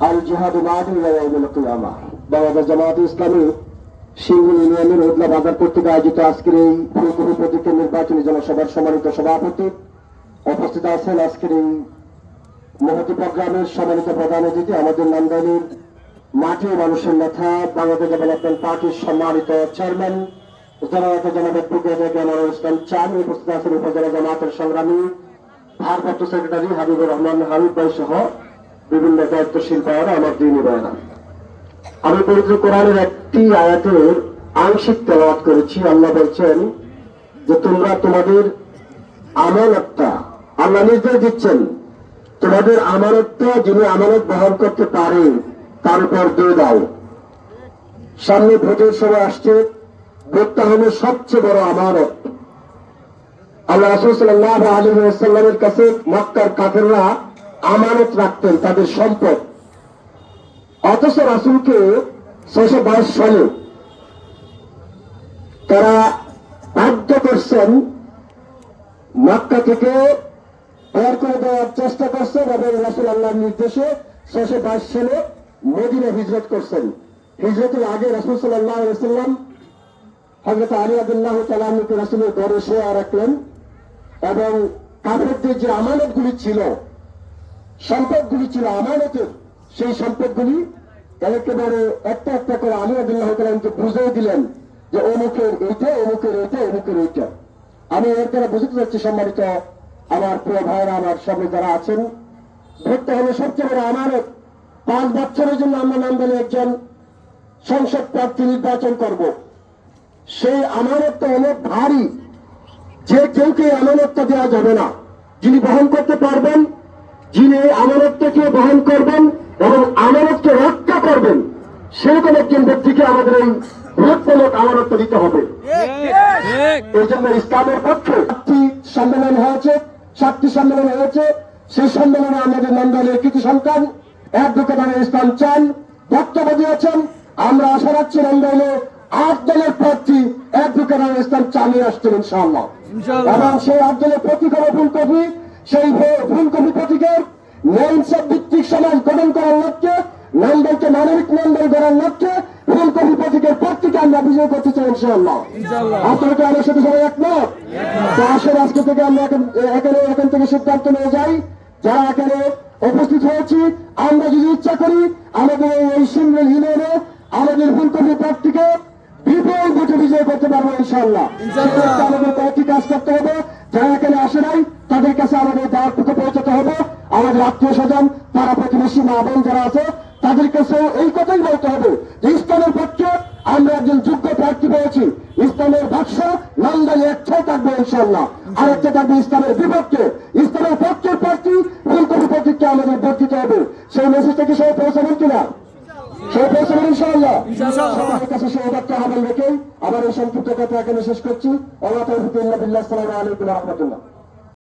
আল জিহাদু মাদি ইলা ইয়াউমিল কিয়ামাহ। বাংলাদেশ জামায়াতে ইসলামী সিঙ্গুর ইউনিয়নের উদলা বাজার কর্তৃক আয়োজিত আজকের এই ফুলকপি প্রতীকের নির্বাচনী জনসভার সম্মানিত সভাপতি, উপস্থিত আছেন আজকের এই মহতি প্রোগ্রামের সম্মানিত প্রধান অতিথি, আমাদের নান্দাইলের মাটি মানুষের নেতা, বাংলাদেশ ডেভেলপমেন্ট পার্টির সম্মানিত চেয়ারম্যান জননেতা জনাব ব্রিগেডিয়ার জামানুল ইসলাম চান। উপস্থিত আছেন উপজেলা জামায়াতের সংগ্রামী ভারপ্রাপ্ত সেক্রেটারি হাবিবুর রহমান হাবিব ভাই সহ বিভিন্ন দায়িত্বশীল ভাইয়েরা, আমার দিনী ভাইয়েরা। আমি পবিত্র কোরআনের একটি আয়াতের আংশিক তেলাওয়াত করেছি। আল্লাহ বলছেন যে তোমরা তোমাদের আমানতটা, আল্লাহ নির্দেশ দিচ্ছেন, তোমাদের আমানতটা যিনি আমানত বহন করতে পারে তার উপর দিয়ে দাও। সামনে ভোটের সময় আসছে, ভোটটা হলো সবচেয়ে বড় আমানত। আল্লাহ রাসূল সাল্লাল্লাহু আলাইহি ওয়াসাল্লামের কাছে মক্কার কাফেররা আমানত রাখতেন তাদের সম্পদ, অথচ রাসূলকে 622 সালে তারা বাধ্য করছেন, মক্কা থেকে বের করে দেওয়ার চেষ্টা করছেন এবং রাসূল আল্লাহর নির্দেশে 622 সালে মদিনা হিজরত করছেন। হিজরতের আগে রাসূল সাল্লাল্লাহু আলাইহি ওয়াসাল্লাম হযরত আলী রাদিয়াল্লাহু তাআলা আনহুকে রাসূলের ঘরে শোয়া রাখলেন এবং কাফেরদের যে আমানতগুলি ছিল, সম্পদগুলি ছিল আমানতের, সেই সম্পদগুলি একেবারে একটা একটা করে আলী রাদিয়াল্লাহু তাআলা আনহুকে বুঝিয়ে দিলেন যে অমুকের এইটা, অমুকের এইটা, অমুকের এইটা। আমি এর দ্বারা বুঝতে চাচ্ছি সম্মানিত আমার প্রিয় ভাইরা, আমার সামনে যারা আছেন, ভোটটা হলো সবচেয়ে বড় আমানত। 5 বছরের জন্য আমরা নান্দাইলে একজন সংসদ প্রার্থী নির্বাচন করব। সেই আমানতটা অনেক ভারী, যে কেউকে আমানতটা দেওয়া যাবে না। যিনি বহন করতে পারবেন, যিনি আমানতটাকে বহন করবেন এবং আমানতকে রক্ষা করবেন, সেরকম একজন ব্যক্তিকে আমাদের এই ভোটমূলক আমানতটা দিতে হবে। এই জন্য ইসলামের পক্ষে 7টি সম্মেলন হয়েছে, 7টি সম্মেলন হয়েছে। সেই সম্মেলনে আমাদের নান্দাইলের কৃতি সন্তান অ্যাডভোকেট ইসলাম চান বক্তব্য দিয়েছেন। আমরা আশা রাখছি নান্দাইলে 8 দলের প্রার্থী অ্যাডভোকেট ইসলাম চানি আসছেন ইনশাআল্লাহ, এবং সেই 8 দলের প্রতীক হবে ফুলকপি। সেই ফুলকপি প্রতীকের ন্যায় ভিত্তিক সমাজ গঠন করার লক্ষ্যে, নান্দাইলকে মানবিক নান্দাইল গড়ার লক্ষ্যে ফুলকপি প্রতীকের প্রত্যেকে আমরা বিজয় করতে চাই ইনশাআল্লাহ। আপনারা কি আমার সাথে সবাই একমত? তো আসলে আজকে থেকে আমরা এখন থেকে সিদ্ধান্ত নিয়ে যাই, যারা এখানে উপস্থিত হয়েছি, আমরা যদি ইচ্ছা করি আমাদের এই সিঙ্গুর ইউনিয়নে আমাদের ফুলকপি প্রার্থীকে বিপুল ভোটে বিজয় করতে পারবো ইনশাআল্লাহ। আমাদের কয়েকটি কাজ করতে হবে। যারা এখানে আসে নাই তাদের কাছে আমাদের দাওয়াতটুকু পৌঁছাতে হবে। আমাদের আত্মীয় স্বজন, পাড়া প্রতিবেশী, মা বোন যারা আছে তাদের কাছে এই কথাই বলতে হবে যে ইসলামের পক্ষে আমরা একজন যোগ্য প্রার্থী পেয়েছি। ইসলামের বাক্স নান্দাইলে একটাই থাকবে ইনশাআল্লাহ, আর একটা থাকবে ইসলামের বিপক্ষে। ইসলামের পক্ষের প্রার্থী ফুলকপি প্রতীককে আমাদের ভোট দিতে হবে। সেই মেসেজটা কি সবাই পৌঁছাবেন কিনা? সবাই পৌঁছাবেন ইনশাআল্লাহ। সবার কাছে সৌভাগ্য আহ্বান রেখে আবার এই সংক্ষিপ্ত কথা এখানে শেষ করছি। আল্লাহ তাআলা বিল্লাহ, আসসালামু আলাইকুম ওয়া রাহমাতুল্লাহ।